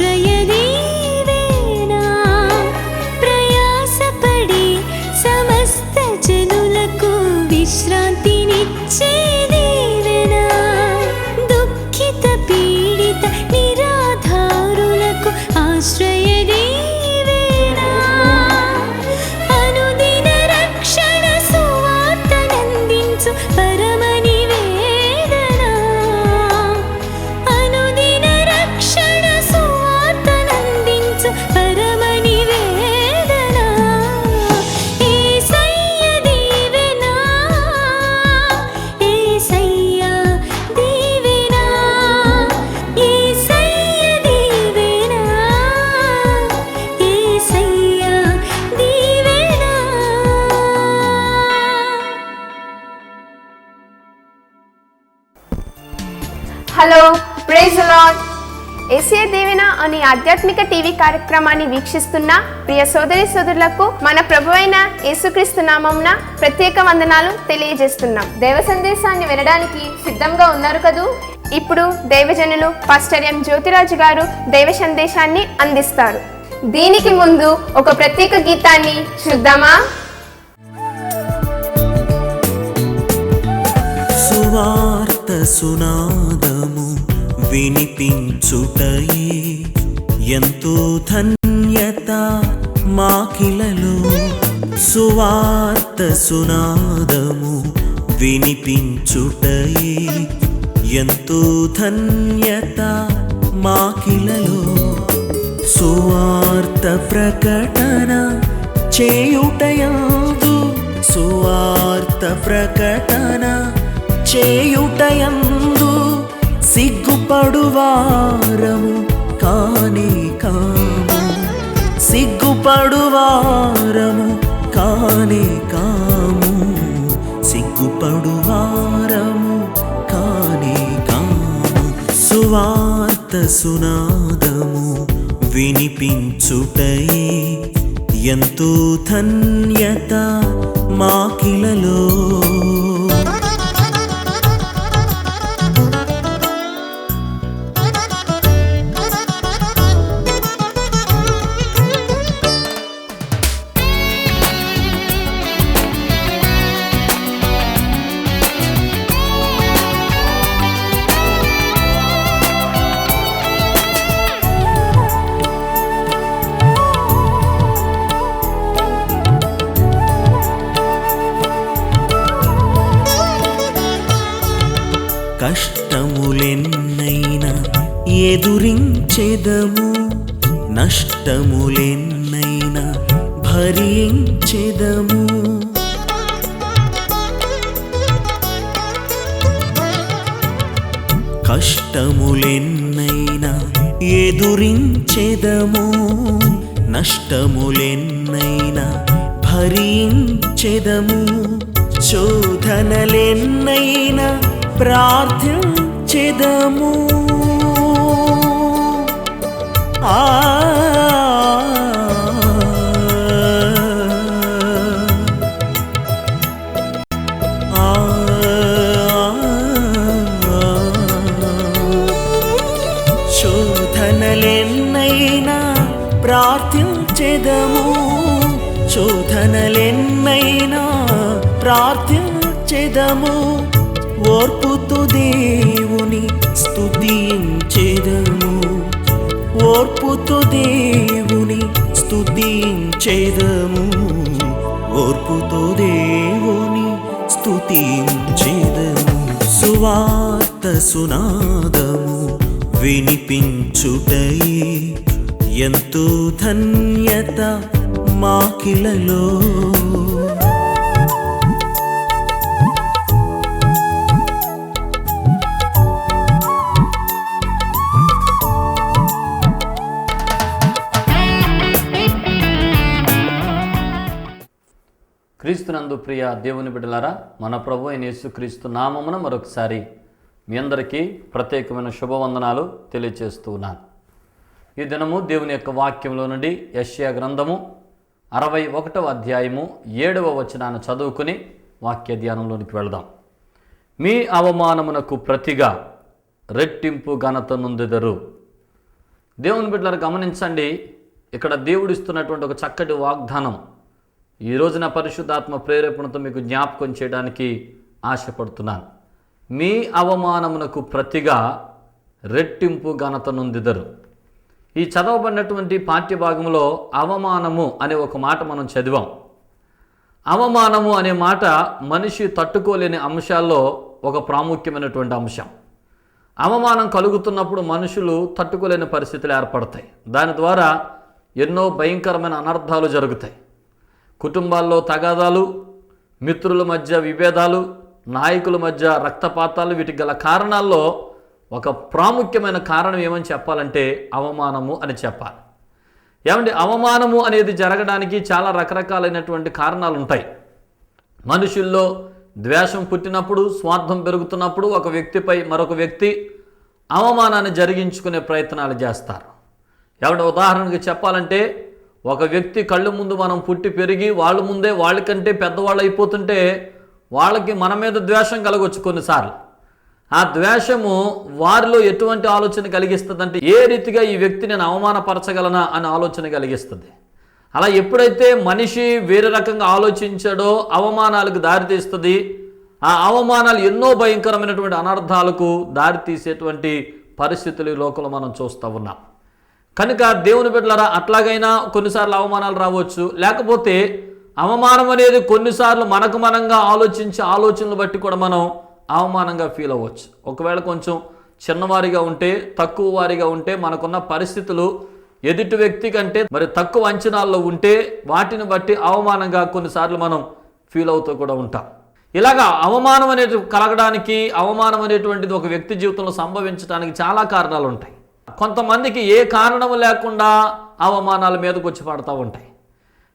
ఆశ్రయదీవేనా ప్రయాసపడి సమస్త జనులకు విశ్రాంతినిచ్చే దీవెనా దుఃఖిత పీడిత నిరాధారులకు ఆశ్రయదీవేనా అనుదిన రక్షణ సువార్తనందించు పరమ నివేదనా అనుదిన రక్షణ సువార్తనందించు పరమ నివేదనా యేసయ్య దీవెనా యేసయ్య దీవెనా యేసయ్య దీవెనా యేసయ్య దీవెనా. Hello, praise the lord. ఏసీయ దీవెన అనే ఆధ్యాత్మిక టీవీ కార్యక్రమాన్ని వీక్షిస్తున్న ప్రియ సోదరి సోదరులకు మన ప్రభువైన యేసుక్రీస్తు నామమున ప్రత్యేక వందనాలు తెలియజేస్తున్నాం. దైవ సందేశాన్ని వినడానికి సిద్ధంగా ఉన్నారు కదూ? ఇప్పుడు దైవజనులు పాస్టర్ ఎం జ్యోతిరాజు గారు దైవ సందేశాన్ని అందిస్తారు. దీనికి ముందు ఒక ప్రత్యేక గీతాన్ని చూద్దామా? సువార్త సునాదము వినిపించుటయే ఎంతో ధన్యత మాకిలలో. సువార్త సునాదము వినిపించుటయే ఎంతో ధన్యత మాకిలలో. సువార్త ప్రకటన చేయుటయందు సువార్త ప్రకటన చేయుటయందు సిగ్గుపడువారము కాని కాము సిగ్గుపడువారము కాని కాము సిగ్గుపడువారము కాని కాము. సువార్త సునాదము వినిపించుటయే ఎంతో ధన్యత మాకిలలో. కష్టములెన్నైనా ఎదురించెదము నష్టములెన్నైనా భరించెదము. కష్టములెన్నైనా ఎదురించెదము నష్టములెన్నైనా భరించెదము. శోధనలెన్నైనా ప్రార్థించెదము. శోధనలెన్నైనా ప్రార్థించెదము శోధనలెన్నైనా ప్రార్థించెదము. ఓర్పుతో దేవుని స్తుతించెదము ఓర్పుతో దేవుని స్తుతించెదము ఓర్పుతో దేవుని స్తుతించెదము. సువార్త సునాదము వినిపించుటయే ఎంతో ధన్యత మాకిలలో. క్రీస్తునందు ప్రియ దేవుని బిడ్డలారా, మన ప్రభు అయిన యేసుక్రీస్తు నామమున మరొకసారి మీ అందరికీ ప్రత్యేకమైన శుభవందనాలు తెలియజేస్తూ ఉన్నాను. ఈ దినము దేవుని యొక్క వాక్యంలో నుండి యెషయా గ్రంథము 61వ అధ్యాయము 7వ వచనాన్ని చదువుకుని వాక్య ధ్యానంలోనికి వెళదాం. మీ అవమానమునకు ప్రతిగా రెట్టింపు ఘనత నొందెదరు, దేవుని బిడ్డలారా గమనించండి, ఇక్కడ దేవుడు ఇస్తున్నటువంటి ఒక చక్కటి వాగ్దానం ఈ రోజున పరిశుద్ధాత్మ ప్రేరేపణతో మీకు జ్ఞాపకం చేయడానికి ఆశపడుతున్నాను. మీ అవమానమునకు ప్రతిగా రెట్టింపు ఘనత నొందిదరు. ఈ చదవబడినటువంటి పాఠ్యభాగంలో అవమానము అనే ఒక మాట మనం చదివాం. అవమానము అనే మాట మనిషి తట్టుకోలేని అంశాల్లో ఒక ప్రాముఖ్యమైనటువంటి అంశం. అవమానం కలుగుతున్నప్పుడు మనుషులు తట్టుకోలేని పరిస్థితులు ఏర్పడతాయి. దాని ద్వారా ఎన్నో భయంకరమైన అనర్థాలు జరుగుతాయి. కుటుంబాల్లో తగాదాలు, మిత్రుల మధ్య విభేదాలు, నాయకుల మధ్య రక్తపాతాలు, వీటికి గల కారణాల్లో ఒక ప్రాముఖ్యమైన కారణం ఏమని చెప్పాలంటే అవమానము అని చెప్పాలి. ఏమంటే అవమానము అనేది జరగడానికి చాలా రకరకాలైనటువంటి కారణాలు ఉంటాయి. మనుషుల్లో ద్వేషం పుట్టినప్పుడు, స్వార్థం పెరుగుతున్నప్పుడు ఒక వ్యక్తిపై మరొక వ్యక్తి అవమానాన్ని జరిగించుకునే ప్రయత్నాలు చేస్తారు. ఏమంటే ఉదాహరణకి చెప్పాలంటే ఒక వ్యక్తి కళ్ళు ముందు మనం పుట్టి పెరిగి వాళ్ళ ముందే వాళ్ళకంటే పెద్దవాళ్ళు అయిపోతుంటే వాళ్ళకి మన మీద ద్వేషం కలగవచ్చు. కొన్నిసార్లు ఆ ద్వేషము వారిలో ఎటువంటి ఆలోచన కలిగిస్తుంది, ఏ రీతిగా ఈ వ్యక్తి నేను అవమానపరచగలనా అనే ఆలోచన కలిగిస్తుంది. అలా ఎప్పుడైతే మనిషి వేరే రకంగా ఆలోచించాడో అవమానాలకు దారితీస్తుంది. ఆ అవమానాలు ఎన్నో భయంకరమైనటువంటి అనర్థాలకు దారితీసేటువంటి పరిస్థితులు ఈ లోకంలో మనం చూస్తూ ఉన్నాం. కనుక దేవుని బిడ్డలారా, అట్లాగైనా కొన్నిసార్లు అవమానాలు రావచ్చు. లేకపోతే అవమానం అనేది కొన్నిసార్లు మనకు మనంగా ఆలోచించే ఆలోచనలు బట్టి కూడా మనం అవమానంగా ఫీల్ అవ్వచ్చు. ఒకవేళ కొంచెం చిన్నవారిగా ఉంటే, తక్కువ వారిగా ఉంటే, మనకున్న పరిస్థితులు ఎదుటి వ్యక్తి కంటే మరి తక్కువ అంచనాల్లో ఉంటే వాటిని బట్టి అవమానంగా కొన్నిసార్లు మనం ఫీల్ అవుతూ కూడా ఉంటాం. ఇలాగా అవమానం అనేది కలగడానికి, అవమానం అనేటువంటిది ఒక వ్యక్తి జీవితంలో సంభవించడానికి చాలా కారణాలు ఉంటాయి. కొంతమందికి ఏ కారణం లేకుండా అవమానాల మీదకి వచ్చి పడతా ఉంటాయి.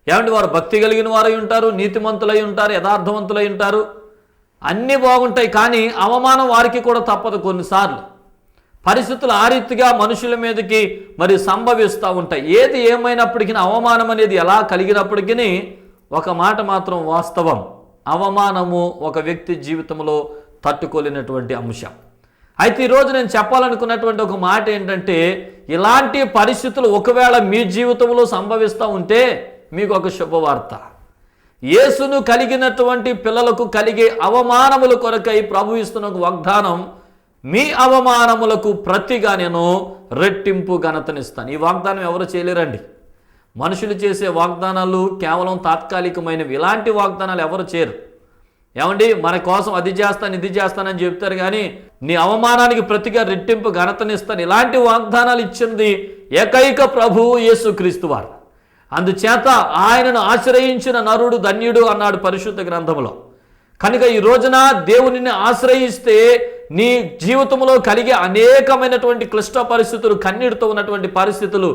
ఏమంటే వారు భక్తి కలిగిన వారై ఉంటారు, నీతిమంతులై ఉంటారు, యథార్థవంతులై ఉంటారు, అన్నీ బాగుంటాయి. కానీ అవమానం వారికి కూడా తప్పదు. కొన్నిసార్లు పరిస్థితులు ఆ రీతిగా మనుషుల మీదకి మరి సంభవిస్తూ ఉంటాయి. ఏది ఏమైనప్పటికీ అవమానం అనేది ఎలా కలిగినప్పటికీ ఒక మాట మాత్రం వాస్తవం, అవమానము ఒక వ్యక్తి జీవితంలో తట్టుకోలేనటువంటి అంశం. అయితే ఈరోజు నేను చెప్పాలనుకున్నటువంటి ఒక మాట ఏంటంటే, ఇలాంటి పరిస్థితులు ఒకవేళ మీ జీవితంలో సంభవిస్తూ ఉంటే మీకు ఒక శుభవార్త. యేసును కలిగినటువంటి పిల్లలకు కలిగే అవమానముల కొరకై ప్రభు ఇస్తున్న ఒక వాగ్దానం, మీ అవమానములకు ప్రతిగా నేను రెట్టింపు ఘనతనిస్తాను. ఈ వాగ్దానం ఎవరు చేయలేరండి. మనుషులు చేసే వాగ్దానాలు కేవలం తాత్కాలికమైనవి. ఇలాంటి వాగ్దానాలు ఎవరు చేయరు. ఏమండి, మన కోసం అది చేస్తాను ఇది చేస్తానని చెప్తారు, కానీ నీ అవమానానికి ప్రతిగా రెట్టింపు ఘనతనిస్తాను, ఇలాంటి వాగ్దానాలు ఇచ్చింది ఏకైక ప్రభువు యేసుక్రీస్తు వారు. అందుచేత ఆయనను ఆశ్రయించిన నరుడు ధన్యుడు అన్నాడు పరిశుద్ధ గ్రంథంలో. కనుక ఈ రోజున దేవునిని ఆశ్రయిస్తే నీ జీవితంలో కలిగే అనేకమైనటువంటి క్లిష్ట పరిస్థితులు, కన్నీటితో ఉన్నటువంటి పరిస్థితులు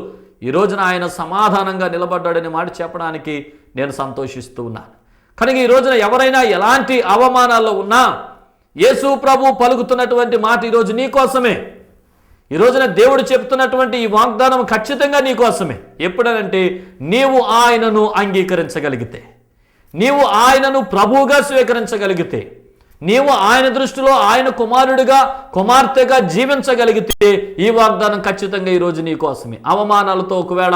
ఈ రోజున ఆయన సమాధానంగా నిలబడ్డాడనే మాట చెప్పడానికి నేను సంతోషిస్తూ ఉన్నాను. కనుక ఈ రోజున ఎవరైనా ఎలాంటి అవమానాల్లో ఉన్నా యేసు ప్రభు పలుకుతున్నటువంటి మాట ఈరోజు నీ కోసమే. ఈ రోజున దేవుడు చెప్తున్నటువంటి ఈ వాగ్దానం ఖచ్చితంగా నీ కోసమే. ఎప్పుడనంటే నీవు ఆయనను అంగీకరించగలిగితే, నీవు ఆయనను ప్రభువుగా స్వీకరించగలిగితే, నీవు ఆయన దృష్టిలో ఆయన కుమారుడిగా కుమార్తెగా జీవించగలిగితే ఈ వాగ్దానం ఖచ్చితంగా ఈరోజు నీ కోసమే. అవమానాలతో ఒకవేళ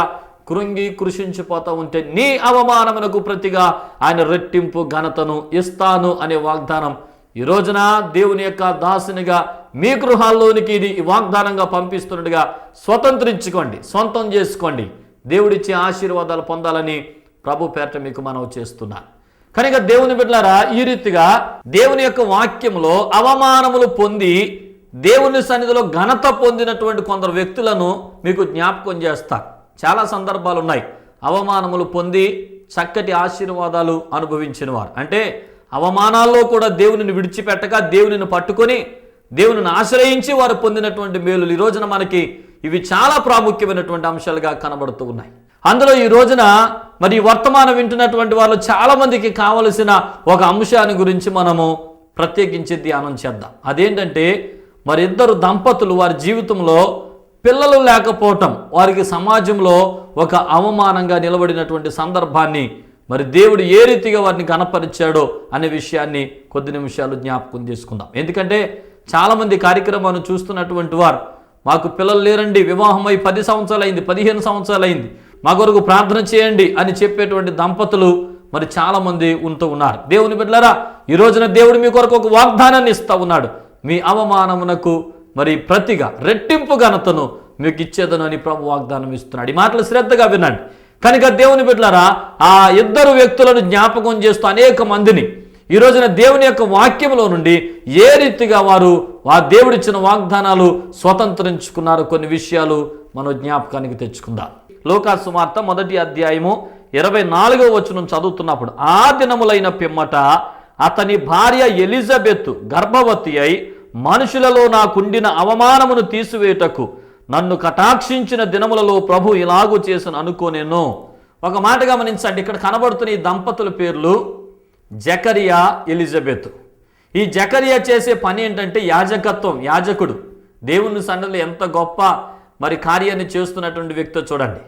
కృషించిపోతూ ఉంటే నీ అవమానమునకు ప్రతిగా ఆయన రెట్టింపు ఘనతను ఇస్తాను అనే వాగ్దానం ఈ రోజున దేవుని యొక్క దాసునిగా మీ గృహాల్లోనికి ఇది ఈ వాగ్దానంగా పంపిస్తున్నట్టుగా స్వతంత్రించుకోండి, సొంతం చేసుకోండి. దేవుడిచ్చే ఆశీర్వాదాలు పొందాలని ప్రభు పేరట మీకు మనవి చేస్తున్నాను. కనుక దేవుని బిడ్డలారా, ఈ రీతిగా దేవుని యొక్క వాక్యంలో అవమానములు పొంది దేవుని సన్నిధిలో ఘనత పొందినటువంటి కొందరు వ్యక్తులను మీకు జ్ఞాపకం చేస్తా. చాలా సందర్భాలు ఉన్నాయి. అవమానములు పొంది చక్కటి ఆశీర్వాదాలు అనుభవించిన వారు, అంటే అవమానాల్లో కూడా దేవునిని విడిచిపెట్టక దేవునిని పట్టుకొని దేవునిని ఆశ్రయించి వారు పొందినటువంటి మేలులు ఈ రోజున మనకి ఇవి చాలా ప్రాముఖ్యమైనటువంటి అంశాలుగా కనబడుతూ ఉన్నాయి. అందులో ఈ రోజున మరి వర్తమానం వింటున్నటువంటి వాళ్ళు చాలా మందికి కావలసిన ఒక అంశాన్ని గురించి మనము ప్రత్యేకించి ధ్యానం చేద్దాం. అదేంటంటే, మరి ఇద్దరు దంపతులు వారి జీవితంలో పిల్లలు లేకపోవటం వారికి సమాజంలో ఒక అవమానంగా నిలబడినటువంటి సందర్భాన్ని మరి దేవుడు ఏ రీతిగా వారిని గణపరిచాడో అనే విషయాన్ని కొద్ది నిమిషాలు జ్ఞాపకం చేసుకుందాం. ఎందుకంటే చాలామంది కార్యక్రమాన్ని చూస్తున్నటువంటి వారు మాకు పిల్లలు లేరండి, వివాహం అయి 10 సంవత్సరాలు అయింది, 15 సంవత్సరాలు అయింది, మా కొరకు ప్రార్థన చేయండి అని చెప్పేటువంటి దంపతులు మరి చాలామంది ఉంటూ ఉన్నారు. దేవుని బిడ్డలారా, ఈ రోజున దేవుడు మీ కొరకు ఒక వాగ్దానాన్ని ఇస్తూ ఉన్నాడు. మీ అవమానమునకు మరి ప్రతిగా రెట్టింపు ఘనతను మీకు ఇచ్చేదను అని ప్రభు వాగ్దానం ఇస్తున్నాడు. ఈ మాటలు శ్రద్ధగా వినండి. కనుక దేవుని బిడ్డలారా, ఆ ఇద్దరు వ్యక్తులను జ్ఞాపకం చేస్తూ అనేక మందిని ఈ రోజున దేవుని యొక్క వాక్యంలో నుండి ఏ రీతిగా వారు ఆ దేవుడిచ్చిన వాగ్దానాలు స్వతంత్రించుకున్నారు, కొన్ని విషయాలు మనం జ్ఞాపకానికి తెచ్చుకుందాం. లూకా సువార్త 1వ అధ్యాయము 24వ వచనం చదువుతున్నప్పుడు, ఆ దినములైన పిమ్మట అతని భార్య ఎలిజబెత్ గర్భవతి అయి మనుషులలో నాకుండిన అవమానమును తీసివేయుటకు నన్ను కటాక్షించిన దినములలో ప్రభు ఇలాగూ చేసిన అనుకోనేను. ఒక మాట గమనించండి, ఇక్కడ కనబడుతున్న ఈ దంపతుల పేర్లు జకరియా, ఎలిజబెత్. ఈ జకరియా చేసే పని ఏంటంటే యాజకత్వం, యాజకుడు. దేవుని సన్నిధిలో ఎంత గొప్ప మరి కార్యాన్ని చేస్తున్నటువంటి వ్యక్తి చూడండి.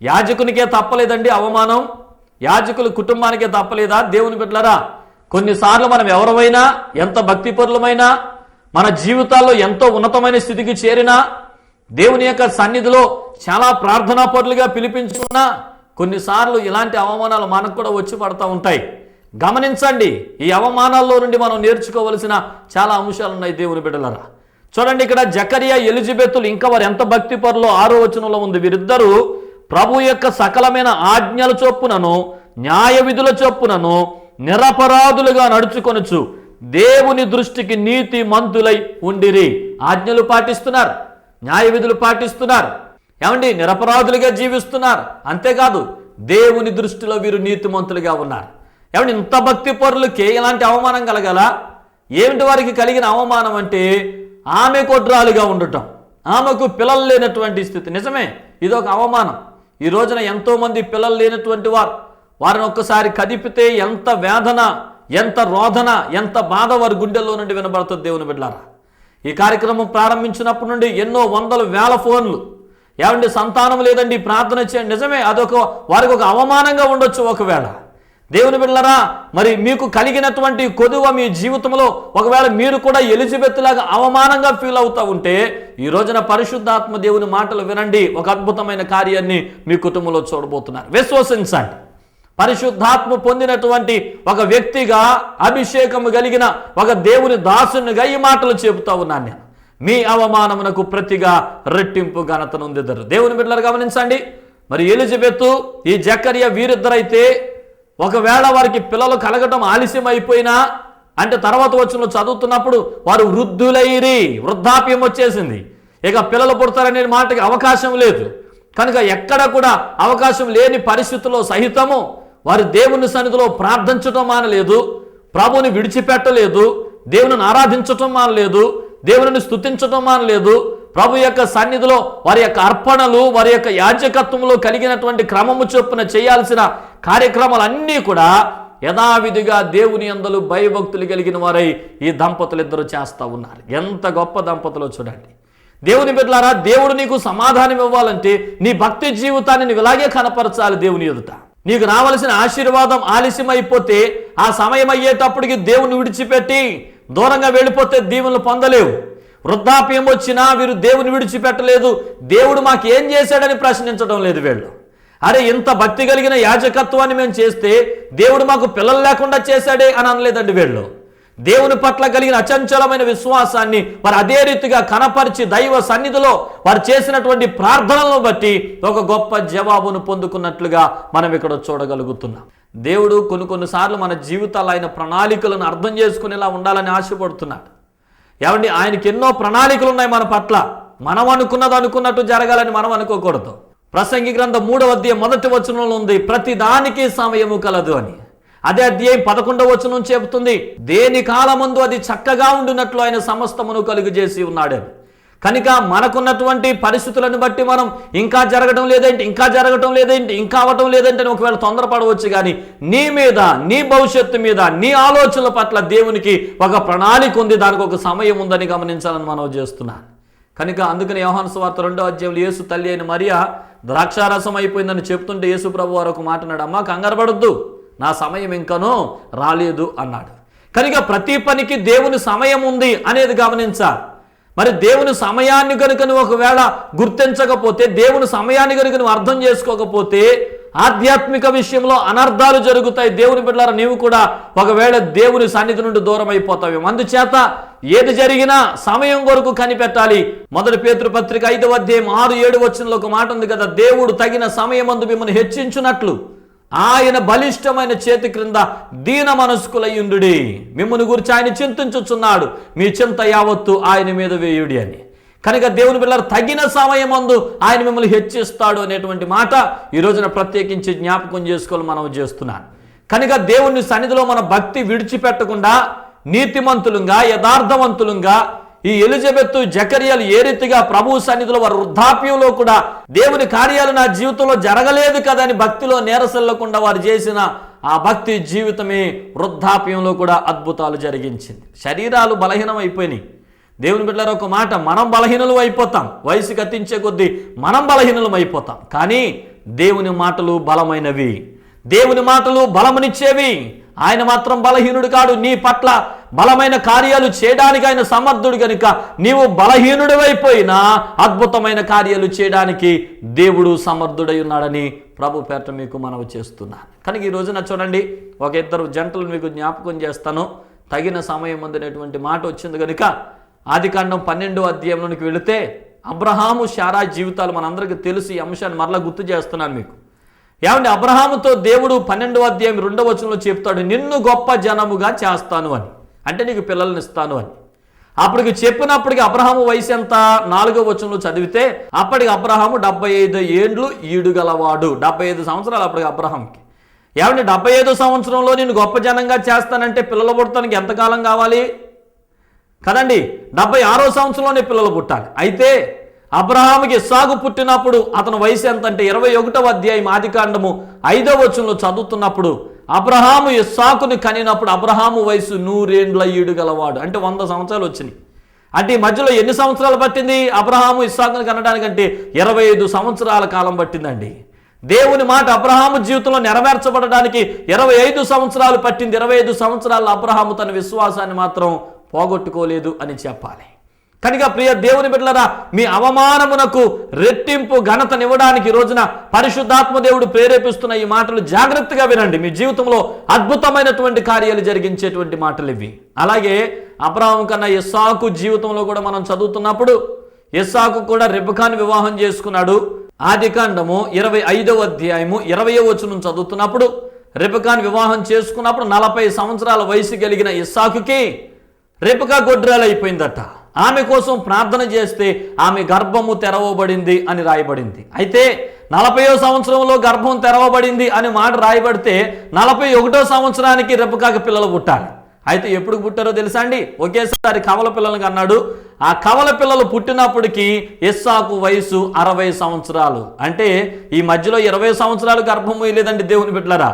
యాజకునికే తప్పలేదండి అవమానం, యాజకుల కుటుంబానికే తప్పలేదా? దేవుని బిడ్డలారా, కొన్నిసార్లు మనం ఎవరైనా, ఎంత భక్తిపరులమైనా, మన జీవితాల్లో ఎంతో ఉన్నతమైన స్థితికి చేరినా, దేవుని యొక్క సన్నిధిలో చాలా ప్రార్థనా పరులుగా పిలిపించుకున్నా, కొన్నిసార్లు ఇలాంటి అవమానాలు మనకు కూడా వచ్చి పడతా ఉంటాయి. గమనించండి, ఈ అవమానాల్లో నుండి మనం నేర్చుకోవలసిన చాలా అంశాలు ఉన్నాయి. దేవుని బిడ్డలారా చూడండి, ఇక్కడ జకరియా, ఎలిజబెత్తులు ఇంకా వారు ఎంత భక్తిపరులో 6వ వచనంలో ఉంది. వీరిద్దరూ ప్రభు యొక్క సకలమైన ఆజ్ఞల చొప్పునను న్యాయ విధుల చొప్పునను నిరపరాధులుగా నడుచుకొనుచు దేవుని దృష్టికి నీతి మంతులై ఉండిరి. ఆజ్ఞలు పాటిస్తున్నారు, న్యాయ విధులు పాటిస్తున్నారు, ఏమండి నిరపరాధులుగా జీవిస్తున్నారు. అంతేకాదు దేవుని దృష్టిలో వీరు నీతిమంతులుగా ఉన్నారు. ఏమండి ఇంత భక్తి పరులకి ఎలాంటి అవమానం కలగాల? ఏమిటి వారికి కలిగిన అవమానం అంటే ఆమె కొడ్రాలుగా ఉండటం, ఆమెకు పిల్లలు లేనటువంటి స్థితి. నిజమే, ఇది ఒక అవమానం. ఈ రోజున ఎంతోమంది పిల్లలు లేనటువంటి వారిని ఒక్కసారి కదిపితే ఎంత వేదన, ఎంత రోదన, ఎంత బాధ వారి గుండెల్లో నుండి వినబడుతుంది. దేవుని బిడ్డలారా, ఈ కార్యక్రమం ప్రారంభించినప్పటి నుండి ఎన్నో వందలు వేల ఫోన్లు, ఏమండి సంతానం లేదండి ప్రార్థన చేయండి. నిజమే, అదొక వారికి ఒక అవమానంగా ఉండొచ్చు ఒకవేళ. దేవుని బిడ్డలారా, మరి మీకు కలిగినటువంటి కొదువ మీ జీవితంలో ఒకవేళ మీరు కూడా ఎలిజబెత్ లాగా అవమానంగా ఫీల్ అవుతూ ఉంటే, ఈ రోజున పరిశుద్ధాత్మ దేవుని మాటలు వినండి, ఒక అద్భుతమైన కార్యాన్ని మీ కుటుంబంలో చూడబోతున్నారు. విశ్వసించండి. పరిశుద్ధాత్మ పొందినటువంటి ఒక వ్యక్తిగా, అభిషేకము కలిగిన ఒక దేవుని దాసునిగా ఈ మాటలు చెబుతా ఉన్నాను నేను. మీ అవమానమునకు ప్రతిగా రెట్టింపు ఘనతనుందెదరు. దేవుని బిడ్డలారా గమనించండి, మరి ఎలిజబెత్, ఈ జకరియా వీరిద్దరైతే ఒకవేళ వారికి పిల్లలు కలగటం ఆలస్యం అయిపోయినా, అంటే తర్వాత వచ్చిన చదువుతున్నప్పుడు వారు వృద్ధులైరి, వృద్ధాప్యం వచ్చేసింది, ఇక పిల్లలు పుడతారనే మాటకి అవకాశం లేదు. కనుక ఎక్కడ కూడా అవకాశం లేని పరిస్థితుల్లో సహితము వారు దేవుని సన్నిధిలో ప్రార్థించటం మానలేదు, ప్రభుని విడిచిపెట్టలేదు, దేవుని ఆరాధించటం మానలేదు, దేవుని స్తుతించటం మానలేదు. ప్రభు యొక్క సన్నిధిలో వారి యొక్క అర్పణలు, వారి యొక్క యాజకత్వంలో కలిగినటువంటి క్రమము చొప్పున చేయాల్సిన కార్యక్రమాలన్నీ కూడా యథావిధిగా దేవుని యందు భయభక్తులు కలిగిన వారై ఈ దంపతులు ఇద్దరు చేస్తూ ఉన్నారు. ఎంత గొప్ప దంపతులు చూడండి. దేవుని బిడ్డలారా, దేవుడు నీకు సమాధానం ఇవ్వాలంటే నీ భక్తి జీవితాన్ని నువ్వు ఇలాగే కనపరచాలి. దేవుని ఎదుట నీకు రావాల్సిన ఆశీర్వాదం ఆలస్యం అయిపోతే, ఆ సమయం అయ్యేటప్పటికి దేవుని విడిచిపెట్టి దూరంగా వెళ్ళిపోతే దీవెనలు పొందలేవు. వృద్ధాప్యం వచ్చినా వీరు దేవుని విడిచిపెట్టలేదు, దేవుడు మాకు ఏం చేశాడని ప్రశ్నించడం లేదు వీళ్ళు. అరే ఇంత భక్తి కలిగిన యాజకత్వాన్ని మేము చేస్తే దేవుడు మాకు పిల్లలు లేకుండా చేశాడే అని అనలేదండి వీళ్ళు. దేవుని పట్ల కలిగిన అచంచలమైన విశ్వాసాన్ని వారు అదే రీతిగా కనపరిచి దైవ సన్నిధిలో వారు చేసినటువంటి ప్రార్థనలను బట్టి ఒక గొప్ప జవాబును పొందుకున్నట్లుగా మనం ఇక్కడ చూడగలుగుతున్నాం. దేవుడు కొన్నిసార్లు మన జీవితాలు ఆయన ప్రణాళికలను అర్థం చేసుకునేలా ఉండాలని ఆశపడుతున్నాడు. ఏమండి ఆయనకి ఎన్నో ప్రణాళికలు ఉన్నాయి మన పట్ల. మనం అనుకున్నట్టు జరగాలని మనం అనుకోకూడదు. ప్రసంగి గ్రంథం 3వ అధ్యాయం 1వ వచనంలో ఉంది, ప్రతి దానికి సమయము కలదు అని. అదే అధ్యాయం 11వ వచనం చెబుతుంది, దేని కాలమందు అది చక్కగా ఉండినట్లు ఆయన సమస్తమును కలుగజేసి ఉన్నాడని. కనుక మనకున్నటువంటి పరిస్థితులను బట్టి మనం ఇంకా జరగడం లేదేంటి, ఇంకా అవటం లేదేంటి అని ఒకవేళ తొందరపడవచ్చు. కానీ నీ మీద, నీ భవిష్యత్తు మీద, నీ ఆలోచనల పట్ల దేవునికి ఒక ప్రణాళిక ఉంది, దానికి ఒక సమయం ఉందని గమనించాలని మనం చేస్తున్నాను. కనుక అందుకని యోహాను సువార్త 2వ అధ్యాయంలో యేసు తల్లి అయిన మరియా ద్రాక్షారసం అయిపోయిందని చెప్తుంటే యేసు ప్రభు వారు ఒక మాట అన్నాడు, అమ్మా కంగారు పడొద్దు, నా సమయం ఇంకనూ రాలేదు అన్నాడు. కనుక ప్రతి పనికి దేవుని సమయం ఉంది అనేది గమనించాలి. మరి దేవుని సమయాన్ని కనుక నువ్వు ఒకవేళ గుర్తించకపోతే, దేవుని సమయాన్ని కనుక నువ్వు అర్థం చేసుకోకపోతే ఆధ్యాత్మిక విషయంలో అనర్థాలు జరుగుతాయి. దేవుని బిడ్డలారా, నీవు కూడా ఒకవేళ దేవుని సన్నిధి నుండి దూరం అయిపోతావు. అందుచేత ఏది జరిగినా సమయం కొరకు కనిపెట్టాలి. 1 పేతురు పత్రిక 5వ అధ్యాయం 6-7 వచనంలో ఒక మాట ఉంది కదా, దేవుడు తగిన సమయమందు మిమ్మల్ని హెచ్చించున్నట్లు ఆయన బలిష్టమైన చేతి క్రింద దీన మనస్కులయ్యుండుడి, మిమ్మల్ని గురించి ఆయన చింతించుచున్నాడు, మీ చింత యావత్తు ఆయన మీద వేయుడి అని. కనుక దేవుని బిడ్డలారా, తగిన సమయమందు ఆయన మిమ్మల్ని హెచ్చిస్తాడు అనేటువంటి మాట ఈ రోజున ప్రత్యేకించి జ్ఞాపకం చేసుకోవాలి మనం చేస్తున్నాను. కనుక దేవుని సన్నిధిలో మన భక్తి విడిచిపెట్టకుండా నీతిమంతులుగా యథార్థవంతులుగా ఈ ఎలిజబెత్ జకర్యాలు ఏ రీతిగా ప్రభు సన్నిధిలో వారి వృద్ధాప్యంలో కూడా దేవుని కార్యాలు నా జీవితంలో జరగలేదు కదా అని భక్తిలో నీరసల్లకుండా వారు చేసిన ఆ భక్తి జీవితమే వృద్ధాప్యంలో కూడా అద్భుతాలు జరిగించింది. శరీరాలు బలహీనం అయిపోయినాయి. దేవుని బిడ్డలారా, ఒక మాట, మనం బలహీనులు అయిపోతాం, వయసు గతించే కొద్దీ మనం బలహీనులం అయిపోతాం. కానీ దేవుని మాటలు బలమైనవి, దేవుని మాటలు బలమునిచ్చేవి. ఆయన మాత్రం బలహీనుడు కాడు. నీ పట్ల బలమైన కార్యాలు చేయడానికి ఆయన సమర్థుడు కనుక నీవు బలహీనుడు అయిపోయినా అద్భుతమైన కార్యాలు చేయడానికి దేవుడు సమర్థుడై ఉన్నాడని ప్రభు పేరట మీకు మనవి చేస్తున్నాను. కనుక ఈ రోజున చూడండి, ఒక ఇద్దరు జంటలు మీకు జ్ఞాపకం చేస్తాను. తగిన సమయం అందినటువంటి మాట వచ్చింది కనుక ఆదికాండం 12వ అధ్యాయంలోనికి వెళితే అబ్రహాము శారా జీవితాలు మనందరికీ తెలుసు. ఈ అంశాన్ని మరలా గుర్తు చేస్తున్నాను మీకు. ఏమంటే అబ్రహాముతో దేవుడు 12వ అధ్యాయం 2వ వచనంలో చెప్తాడు, నిన్ను గొప్ప జనముగా చేస్తాను అని, అంటే నీకు పిల్లల్ని ఇస్తాను అని. అప్పటికి చెప్పినప్పటికీ అబ్రహాము వయసు ఎంత? 4వ వచనంలో చదివితే అప్పటికి అబ్రహాము 75 ఏండ్లు ఈడుగలవాడు. 75 సంవత్సరాలు అప్పటికి అబ్రహాంకి. ఏమంటే 75 సంవత్సరంలో నేను గొప్ప జనంగా చేస్తానంటే పిల్లలు పుట్టడానికి ఎంతకాలం కావాలి కదండి? 76వ సంవత్సరంలోనే పిల్లలు పుట్టాలి. అయితే అబ్రహాముకి ఇస్సాకు పుట్టినప్పుడు అతని వయసు ఎంత అంటే 21వ అధ్యాయం ఆదికాండము 5వ వచనంలో చదువుతున్నప్పుడు అబ్రహాము ఇస్సాకుని కనినప్పుడు అబ్రహాము వయసు 100 ఏండ్ల ఈడుగలవాడు, అంటే 100 సంవత్సరాలు వచ్చినాయి. అంటే ఈ మధ్యలో ఎన్ని సంవత్సరాలు పట్టింది అబ్రహాము ఇస్సాకుని కనడానికంటే? 25 సంవత్సరాల కాలం పట్టిందండి. దేవుని మాట అబ్రహాము జీవితంలో నెరవేర్చబడడానికి 25 సంవత్సరాలు పట్టింది. 25 సంవత్సరాల అబ్రహాము తన విశ్వాసాన్ని మాత్రం పోగొట్టుకోలేదు అని చెప్పాలి. కనుక ప్రియ దేవుని బిడ్డలారా, మీ అవమానమునకు రెట్టింపు ఘనతనివ్వడానికి రోజున పరిశుద్ధాత్మ దేవుడు ప్రేరేపిస్తున్న ఈ మాటలు జాగ్రత్తగా వినండి. మీ జీవితంలో అద్భుతమైనటువంటి కార్యాలు జరిగించేటువంటి మాటలు ఇవి. అలాగే అబ్రహాము కన్నా ఇస్సాకు జీవితంలో కూడా మనం చదువుతున్నప్పుడు ఇస్సాకు కూడా రెబెకాను వివాహం చేసుకున్నాడు. ఆదికాండము 25వ అధ్యాయము 20వ వచనం చదువుతున్నప్పుడు రెబెకాను వివాహం చేసుకున్నప్పుడు 40 సంవత్సరాల వయసు కలిగిన ఇస్సాకుకి రెబెకా గొడ్రాలు అయిపోయిందట. ఆమె కోసం ప్రార్థన చేస్తే ఆమె గర్భము తెరవబడింది అని రాయబడింది. అయితే 40వ సంవత్సరంలో గర్భం తెరవబడింది అని మాట రాయబడితే 41వ సంవత్సరానికి రెబెకాకి పిల్లలు పుట్టాలి. అయితే ఎప్పుడు పుట్టారో తెలుసా అండి? ఒకేసారి కవల పిల్లలకి అన్నాడు. ఆ కవల పిల్లలు పుట్టినప్పటికీ ఇస్సాకు వయసు 60 సంవత్సరాలు. అంటే ఈ మధ్యలో 20 సంవత్సరాలు గర్భం లేదండి దేవుని బిడ్డలారా.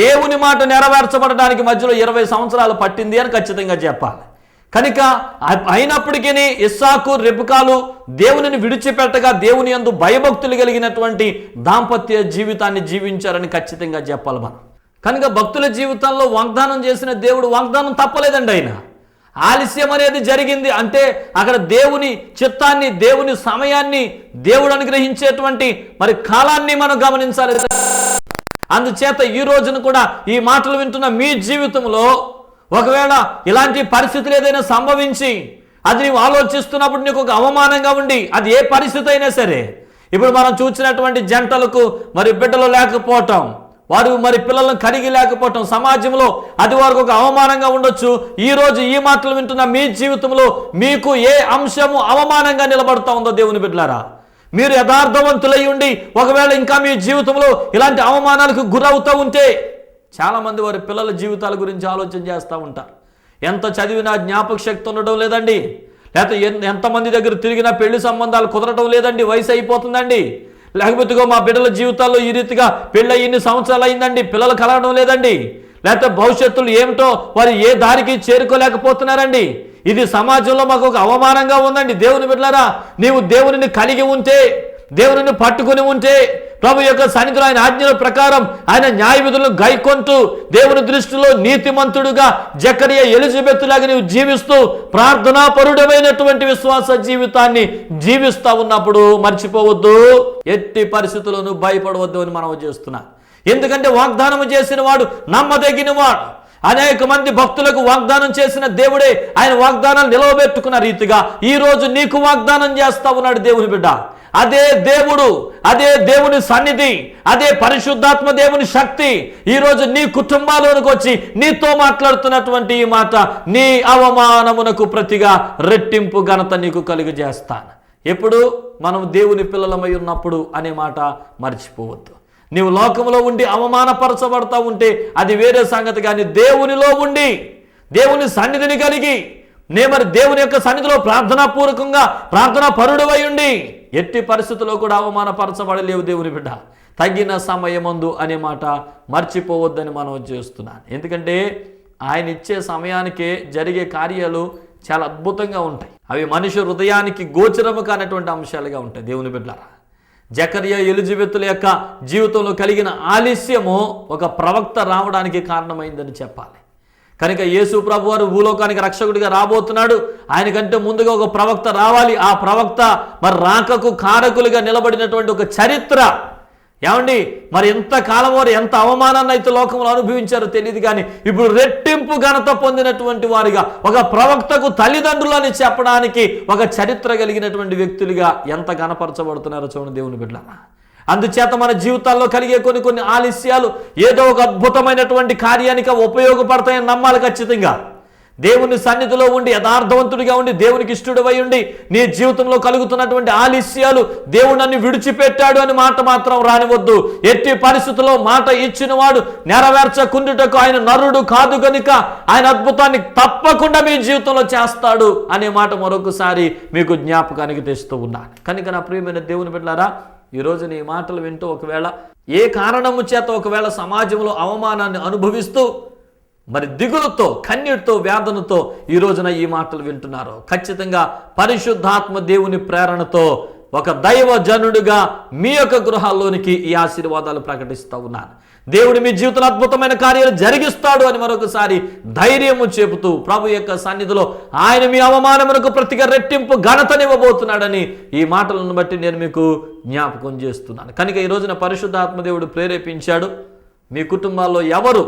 దేవుని మాట నెరవేర్చబడడానికి మధ్యలో 20 సంవత్సరాలు పట్టింది అని ఖచ్చితంగా చెప్పాలి. కనుక అయినప్పటికీ ఇస్సాకు రెబెకాలు దేవునిని విడిచిపెట్టగా దేవుని యందు భయభక్తులు కలిగినటువంటి దాంపత్య జీవితాన్ని జీవించారని ఖచ్చితంగా చెప్పాలి మనం. కనుక భక్తుల జీవితంలో వాగ్దానం చేసిన దేవుడు వాగ్దానం తప్పలేదండి. ఆయన ఆలస్యం అనేది జరిగింది అంటే అక్కడ దేవుని చిత్తాన్ని, దేవుని సమయాన్ని దేవుడు అనుగ్రహించేటువంటి మరి కాలాన్ని మనం గమనించాలి. అందుచేత ఈ రోజున కూడా ఈ మాటలు వింటున్న మీ జీవితంలో ఒకవేళ ఇలాంటి పరిస్థితులు ఏదైనా సంభవించి అది నీవు ఆలోచిస్తున్నప్పుడు నీకు ఒక అవమానంగా ఉండి, అది ఏ పరిస్థితి అయినా సరే, ఇప్పుడు మనం చూసినటువంటి జంటలకు మరి బిడ్డలు లేకపోవటం, వారు మరి పిల్లలను కడిగి లేకపోవటం సమాజంలో అది వారికి ఒక అవమానంగా ఉండొచ్చు. ఈ రోజు ఈ మాటలు వింటున్న మీ జీవితంలో మీకు ఏ అంశము అవమానంగా నిలబడుతూ ఉందో దేవుని బిడ్డలారా, మీరు యథార్థవంతులై ఉండి ఒకవేళ ఇంకా మీ జీవితంలో ఇలాంటి అవమానాలకు గురవుతూ ఉంటే, చాలామంది వారి పిల్లల జీవితాల గురించి ఆలోచన చేస్తూ ఉంటారు. ఎంత చదివినా జ్ఞాపక శక్తి ఉండడం లేదండి, లేకపోతే ఎంతమంది దగ్గర తిరిగినా పెళ్లి సంబంధాలు కుదరటం లేదండి, వయసు అయిపోతుందండి, లేకపోతే మా బిడ్డల జీవితాల్లో ఈ రీతిగా పెళ్ళి ఇన్ని సంవత్సరాలు అయిందండి, పిల్లలు కలగడం లేదండి, లేకపోతే భవిష్యత్తులు ఏమిటో వారు ఏ దారికి చేరుకోలేకపోతున్నారండి. ఇది సమాజంలో మాకు ఒక అవమానంగా ఉందండి. దేవుని బిడ్డలారా, నీవు దేవునిని కలిగి ఉంటే, దేవునిని పట్టుకుని ఉంటే, ప్రభు యొక్క సన్నిధిలో ఆయన ఆజ్ఞల ప్రకారం ఆయన న్యాయ విధులను గైకొంటూ దేవుని దృష్టిలో నీతిమంతుడుగా జకరియా ఎలిజబెత్ లాగా నీవు జీవిస్తూ ప్రార్థనాపరుడమైనటువంటి విశ్వాస జీవితాన్ని జీవిస్తా ఉన్నప్పుడు మర్చిపోవద్దు, ఎట్టి పరిస్థితుల్లోనూ భయపడవద్దు అని మనం చేస్తున్నా. ఎందుకంటే వాగ్దానం చేసిన వాడు నమ్మదగిన వాడు. అనేక మంది భక్తులకు వాగ్దానం చేసిన దేవుడే ఆయన వాగ్దానాలు నిలవబెట్టుకున్న రీతిగా ఈ రోజు నీకు వాగ్దానం చేస్తా ఉన్నాడు దేవుని బిడ్డ. అదే దేవుడు, అదే దేవుని సన్నిధి, అదే పరిశుద్ధాత్మ దేవుని శక్తి ఈ రోజు నీ కుటుంబాల్లోనికి వచ్చి నీతో మాట్లాడుతున్నటువంటి ఈ మాట, నీ అవమానమునకు ప్రతిగా రెట్టింపు ఘనత నీకు కలుగజేస్తాను. ఎప్పుడు మనం దేవుని పిల్లలమై ఉన్నప్పుడు అనే మాట మర్చిపోవద్దు. నీవు లోకంలో ఉండి అవమానపరచబడతా ఉంటే అది వేరే సంగతి, కానీ దేవునిలో ఉండి దేవుని సన్నిధిని కలిగి మరి దేవుని యొక్క సన్నిధిలో ప్రార్థనాపూర్వకంగా ప్రార్థనా పరుడవై ఉండి ఎట్టి పరిస్థితుల్లో కూడా అవమానపరచబడలేవు దేవుని బిడ్డ. తగిన సమయమందు అనే మాట మర్చిపోవద్దని మనం చేస్తున్నాను. ఎందుకంటే ఆయన ఇచ్చే సమయానికే జరిగే కార్యాలు చాలా అద్భుతంగా ఉంటాయి. అవి మనిషి హృదయానికి గోచరము కానటువంటి అంశాలుగా ఉంటాయి. దేవుని బిడ్డలారా, జకరియా ఎలిజబెత్ల యొక్క జీవితంలో కలిగిన ఆలస్యము ఒక ప్రవక్త రావడానికి కారణమైందని చెప్పాలి. కనుక యేసు ప్రభు వారు భూలోకానికి రక్షకుడిగా రాబోతున్నాడు. ఆయనకంటే ముందుగా ఒక ప్రవక్త రావాలి. ఆ ప్రవక్త మరి రాకకు కారకులుగా నిలబడినటువంటి ఒక చరిత్ర. ఏమండి, మరి ఎంతకాలం వారు ఎంత అవమానాన్ని అయితే లోకంలో అనుభవించారో తెలియదు, కానీ ఇప్పుడు రెట్టింపు ఘనత పొందినటువంటి వారిగా ఒక ప్రవక్తకు తల్లిదండ్రులని చెప్పడానికి ఒక చరిత్ర కలిగినటువంటి వ్యక్తులుగా ఎంత ఘనపరచబడుతున్నారో చూడండి దేవుని బిడ్డలారా. అందుచేత మన జీవితాల్లో కలిగే కొన్ని ఆలస్యాలు ఏదో ఒక అద్భుతమైనటువంటి కార్యానికి ఉపయోగపడతాయని నమ్మాలి ఖచ్చితంగా. దేవుని సన్నిధిలో ఉండి యథార్థవంతుడిగా ఉండి దేవునికి ఇష్టడవై ఉండి నీ జీవితంలో కలుగుతున్నటువంటి ఆలస్యాలు దేవుడు నన్ను విడిచిపెట్టాడు అని మాట మాత్రం రానివద్దు. ఎట్టి పరిస్థితుల్లో మాట ఇచ్చిన వాడు నెరవేర్చకుండుటకు ఆయన నరుడు కాదు గనుక ఆయన అద్భుతాన్ని తప్పకుండా మీ జీవితంలో చేస్తాడు అనే మాట మరొకసారి మీకు జ్ఞాపకానికి తెస్తూ ఉన్నాను. కనుక నా ప్రియమైన దేవుని బిడ్డలారా, ఈరోజు నీ మాటలు వింటూ ఒకవేళ ఏ కారణము చేత ఒకవేళ సమాజంలో అవమానాన్ని అనుభవిస్తూ మరి దిగులుతో కన్నీటితో వేదనతో ఈ రోజున ఈ మాటలు వింటున్నారు, ఖచ్చితంగా పరిశుద్ధాత్మ దేవుని ప్రేరణతో ఒక దైవజనుడిగా మీ యొక్క గృహాల్లోనికి ఈ ఆశీర్వాదాలు ప్రకటిస్తూ ఉన్నాను. దేవుడు మీ జీవితంలో అద్భుతమైన కార్యాలు జరిగిస్తాడు అని మరొకసారి ధైర్యము చెబుతూ ప్రభు యొక్క సన్నిధిలో ఆయన మీ అవమానమునకు ప్రతిగా రెట్టింపు ఘనతనివ్వబోతున్నాడని ఈ మాటలను బట్టి నేను మీకు జ్ఞాపకం చేస్తున్నాను. కనుక ఈ రోజున పరిశుద్ధాత్మ దేవుడు ప్రేరేపించాడు. మీ కుటుంబాల్లో ఎవరు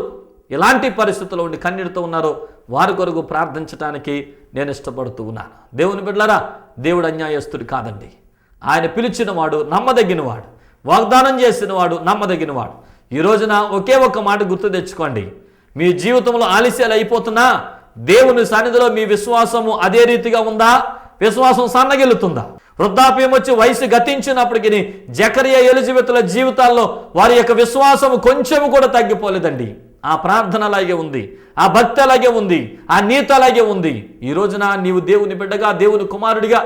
ఎలాంటి పరిస్థితుల్లో ఉండి కన్నీటితో ఉన్నారో వారి కొరకు ప్రార్థించడానికి నేను ఇష్టపడుతూ ఉన్నాను. దేవుని బిడ్డలారా, దేవుడు అన్యాయస్తుడు కాదండి. ఆయన పిలిచినవాడు నమ్మదగినవాడు, వాగ్దానం చేసినవాడు నమ్మదగినవాడు. ఈ రోజున ఒకే ఒక్క మాట గుర్తు తెచ్చుకోండి. మీ జీవితంలో ఆలస్యాలు అయిపోతున్నా దేవుని సన్నిధిలో మీ విశ్వాసము అదే రీతిగా ఉందా? విశ్వాసం సన్నగిల్లుతుందా? వృద్ధాప్యం వచ్చి వయసు గతించినప్పటికీ జకరియా ఎలిజబెత్ల జీవితాల్లో వారి యొక్క విశ్వాసము కొంచెము కూడా తగ్గిపోలేదండి. ఆ ప్రార్థన అలాగే ఉంది, ఆ భక్తి అలాగే ఉంది, ఆ నీతి అలాగే ఉంది. ఈ రోజున నీవు దేవుని బిడ్డగా, దేవుని కుమారుడిగా,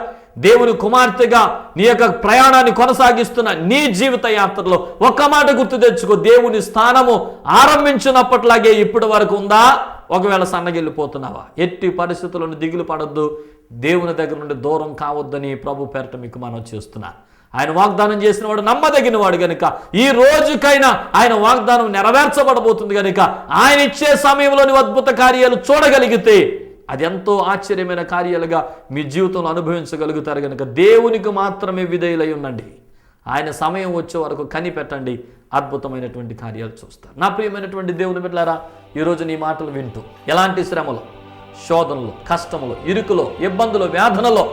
దేవుని కుమార్తెగా నీ యొక్క ప్రయాణాన్ని కొనసాగిస్తున్న నీ జీవిత యాత్రలో ఒక్క మాట గుర్తు తెచ్చుకో, దేవుని స్థానము ఆరంభించినప్పట్లాగే ఇప్పటి వరకు ఉందా? ఒకవేళ సన్నగిల్లిపోతున్నావా? ఎట్టి పరిస్థితులను దిగులు పడొద్దు, దేవుని దగ్గర నుండి దూరం కావద్దని ప్రభు పేరట మీకు మనం చేస్తున్నా. ఆయన వాగ్దానం చేసిన వాడు నమ్మదగిన వాడు గనుక ఈ రోజుకైనా ఆయన వాగ్దానం నెరవేర్చబడబోతుంది గనుక ఆయన ఇచ్చే సమయంలో అద్భుత కార్యాలు చూడగలిగితే అది ఎంతో ఆశ్చర్యమైన కార్యాలుగా మీ జీవితంలో అనుభవించగలుగుతారు కనుక దేవునికి మాత్రమే విధేయులై ఉండండి. ఆయన సమయం వచ్చే వరకు కనిపెట్టండి, అద్భుతమైనటువంటి కార్యాలు చూస్తారు. నా ప్రియమైనటువంటి దేవుని బిడ్డలారా, ఈరోజు నీ మాటలు వింటూ ఎలాంటి శ్రమలో, శోధనలో, కష్టములో, ఇరుకులో, ఇబ్బందులు, వేదనలో,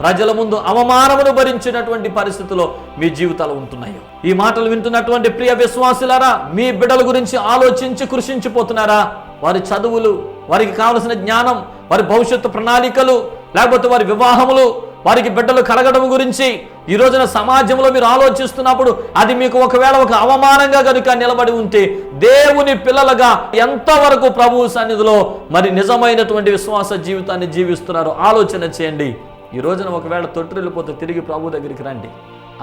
ప్రజల ముందు అవమానమును భరించినటువంటి పరిస్థితుల్లో మీ జీవితాలు ఉంటున్నాయో, ఈ మాటలు వింటున్నటువంటి ప్రియ విశ్వాసులారా, మీ బిడ్డల గురించి ఆలోచించి కృషించిపోతున్నారా? వారి చదువులు, వారికి కావలసిన జ్ఞానం, వారి భవిష్యత్తు ప్రణాళికలు, లేకపోతే వారి వివాహములు, వారికి బిడ్డలు కలగడం గురించి ఈ రోజున సమాజంలో మీరు ఆలోచిస్తున్నప్పుడు అది మీకు ఒకవేళ ఒక అవమానంగా కనుక నిలబడి ఉంటే దేవుని పిల్లలుగా ఎంతవరకు ప్రభువు సన్నిధిలో మరి నిజమైనటువంటి విశ్వాస జీవితాన్ని జీవిస్తున్నారో ఆలోచన చేయండి. ఈ రోజున ఒకవేళ తొట్టిల్లిపోతే తిరిగి ప్రభు దగ్గరికి రండి,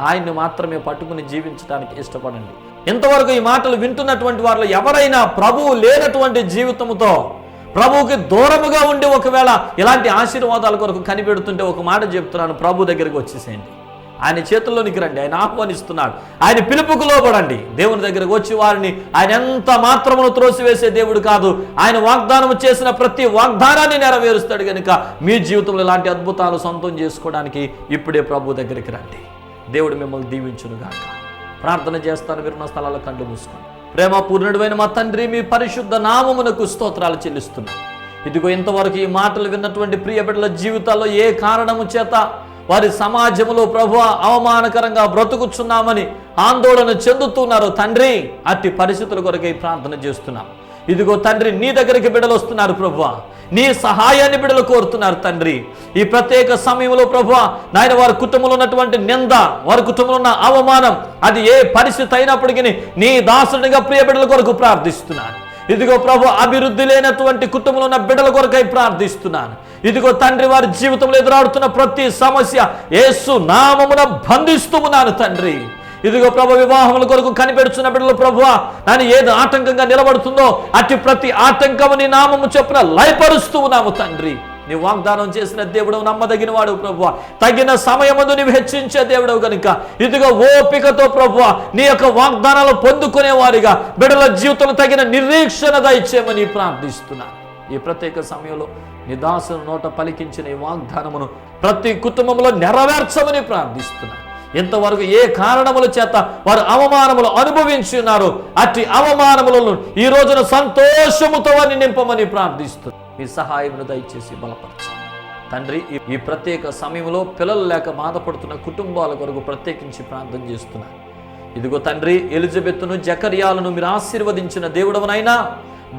ఆయన్ని మాత్రమే పట్టుకుని జీవించడానికి ఇష్టపడండి. ఇంతవరకు ఈ మాటలు వింటున్నటువంటి వారిలో ఎవరైనా ప్రభువు లేనటువంటి జీవితంతో ప్రభువుకి దూరముగా ఉండి ఒకవేళ ఇలాంటి ఆశీర్వాదాల కొరకు కనిపెడుతుంటే ఒక మాట చెప్తున్నాను, ప్రభు దగ్గరికి వచ్చేసేయండి. ఆయన చేతుల్లోనికి రండి. ఆయన ఆహ్వానిస్తున్నాడు. ఆయన పిలుపుకు లోబడండి. దేవుని దగ్గరకు వచ్చి వారిని ఆయన ఎంత మాత్రమును త్రోసివేసే దేవుడు కాదు. ఆయన వాగ్దానం చేసిన ప్రతి వాగ్దానాన్ని నెరవేరుస్తాడు. కనుక మీ జీవితంలో ఇలాంటి అద్భుతాలు సొంతం చేసుకోవడానికి ఇప్పుడే ప్రభు దగ్గరికి రండి. దేవుడు మిమ్మల్ని దీవించునుగాక. ప్రార్థన చేస్తాను. విరున్న స్థలాల్లో కళ్ళు మూసుకోండి. ప్రేమ పూర్ణుడైన మా తండ్రి, మీ పరిశుద్ధ నామమునకు స్తోత్రాలు చెల్లిస్తున్నాను. ఇదిగో ఇంతవరకు ఈ మాటలు విన్నటువంటి ప్రియ బిడ్డల జీవితాల్లో ఏ కారణము చేత వారి సమాజంలో ప్రభువా అవమానకరంగా బ్రతుకుచున్నామని ఆందోళన చెందుతున్నారు తండ్రి, అట్టి పరిస్థితుల కొరకై ప్రార్థన చేస్తున్నాం. ఇదిగో తండ్రి, నీ దగ్గరికి బిడ్డలు వస్తున్నారు ప్రభువా, నీ సహాయాన్ని బిడ్డలు కోరుతున్నారు తండ్రి. ఈ ప్రత్యేక సమయంలో ప్రభువా నాయన వారి కుటుంబంలో ఉన్నటువంటి నింద, వారి కుటుంబంలో ఉన్న అవమానం, అది ఏ పరిస్థితి అయినప్పటికీ నీ దాసుడిగా ప్రియ బిడ్డల కొరకు ప్రార్థిస్తున్నాను. ఇదిగో ప్రభు, అభివృద్ధి లేనటువంటి కుటుంబంలో ఉన్న బిడ్డల కొరకై ప్రార్థిస్తున్నాను. ఇదిగో తండ్రి, వారి జీవితంలో ఎదురాడుతున్న ప్రతి సమస్య యేసు నామమున బంధిస్తూ ఉన్నాను తండ్రి. ఇదిగో ప్రభు, వివాహముల కొరకు కనిపెడుతున్న బిడ్డలు ప్రభువా నన్ను ఏది ఆటంకంగా నిలబడుతుందో అట్టి ప్రతి ఆటంకము నీ నామము చొప్పున లయపరుస్తూ ఉన్నాము తండ్రి. నీ వాగ్దానం చేసిన దేవుడు నమ్మదగిన వాడు ప్రభువా, తగిన సమయమందు నీవు హెచ్చించే దేవుడవు కనుక ఇదిగో ఓపికతో ప్రభువా నీ యొక్క వాగ్దానాలు పొందుకునే వారిగా బిడ్డల జీవితంలో తగిన నిరీక్షణ దయచేయమని ప్రార్థిస్తున్నాను. ఈ ప్రత్యేక సమయంలో నీ దాసుని నోట పలికించిన ఈ వాగ్దానమును ప్రతి కుటుంబంలో నెరవేర్చమని ప్రార్థిస్తున్నాను. ఇంతవరకు ఏ కారణముల చేత వారు అవమానములు అనుభవించి ఉన్నారు, అట్టి అవమానములను ఈ రోజున సంతోషముతో వారిని నింపమని ప్రార్థిస్తున్నాను. మీ సహాయమును దయచేసి బలపరచండి తండ్రి. ఈ ప్రత్యేక సమయంలో పిల్లలు లేక బాధపడుతున్న కుటుంబాల కొరకు ప్రత్యేకించి ప్రార్థన చేస్తున్నాను. ఇదిగో తండ్రి, ఎలిజబెత్తును జకర్యాలను మీరు ఆశీర్వదించిన దేవుడవనైనా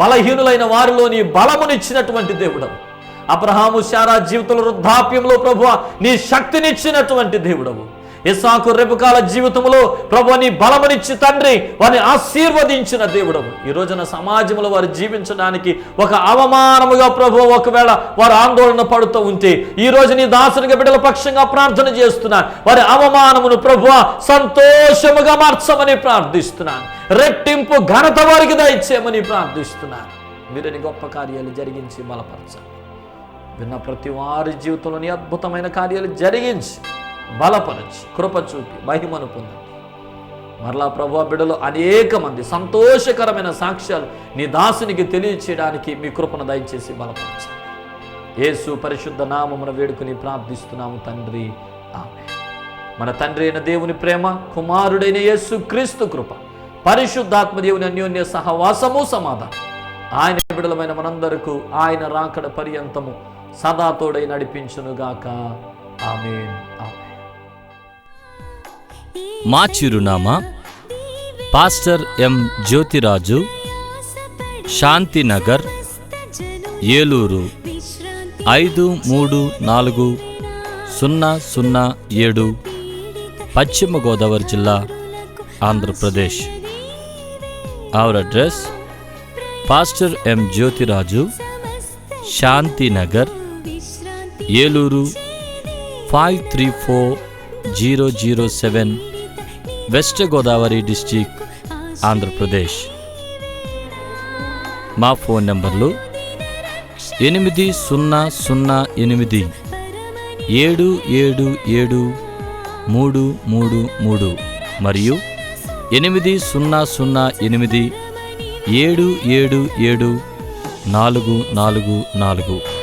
బలహీనులైన వారిలో నీ బలమునిచ్చినటువంటి దేవుడవు. అబ్రహాము శారా జీవితంలో వృద్ధాప్యంలో ప్రభువా నీ శక్తినిచ్చినటువంటి దేవుడవు. ఇస్సాకు రెబెకాల జీవితంలో ప్రభు నీ బలమునిచ్చి తండ్రి వారిని ఆశీర్వదించిన దేవుడవు. ఈ రోజున సమాజంలో వారు జీవించడానికి ఒక అవమానముగా ప్రభు ఒకవేళ వారు ఆందోళన పడుతూ ఉంటే ఈ రోజు నీ దాసునిగా బిడ్డల పక్షంగా ప్రార్థన చేస్తున్నాను. వారి అవమానమును ప్రభు సంతోషముగా మార్చమని ప్రార్థిస్తున్నాను. రెట్టింపు ఘనత వారికి దయచేయమని ప్రార్థిస్తున్నాను. మీరని గొప్ప కార్యాలు జరిగించి బలపరచండి. విన్న ప్రతి వారి జీవితంలోని అద్భుతమైన కార్యాలు జరిగించి బలపరచి కృప చూపి మహిమను పొందండి. మరలా ప్రభువా బిడ్డలు అనేక మంది సంతోషకరమైన సాక్ష్యాలు నీ దాసునికి తెలియచేయడానికి మీ కృపను దయచేసి బలపరచండి. యేసు పరిశుద్ధ నామమున వేడుకుని ప్రార్థిస్తున్నాము తండ్రి, ఆమేన్. మన తండ్రి అయిన దేవుని ప్రేమ, కుమారుడైన యేసు క్రీస్తు కృప, పరిశుద్ధాత్మ దేవుని అన్యోన్య సహవాసము సమాధానం ఆయన బిడ్డలమైన మనందరకు ఆయన రాకడ పర్యంతము సదా తోడై నడిపించునుగాక. ఆమేన్, ఆమేన్. మా చిరునామా పాస్టర్ ఎం జ్యోతిరాజు, శాంతినగర్, ఏలూరు 534007, పశ్చిమ గోదావరి జిల్లా, Andhra Pradesh. Our address pastor M Jyothiraju, Shantinagar, Eluru 534007, west Godavari district, Andhra Pradesh. మా ఫోన్ నంబర్లు 8008777333 మరియు 800877774444.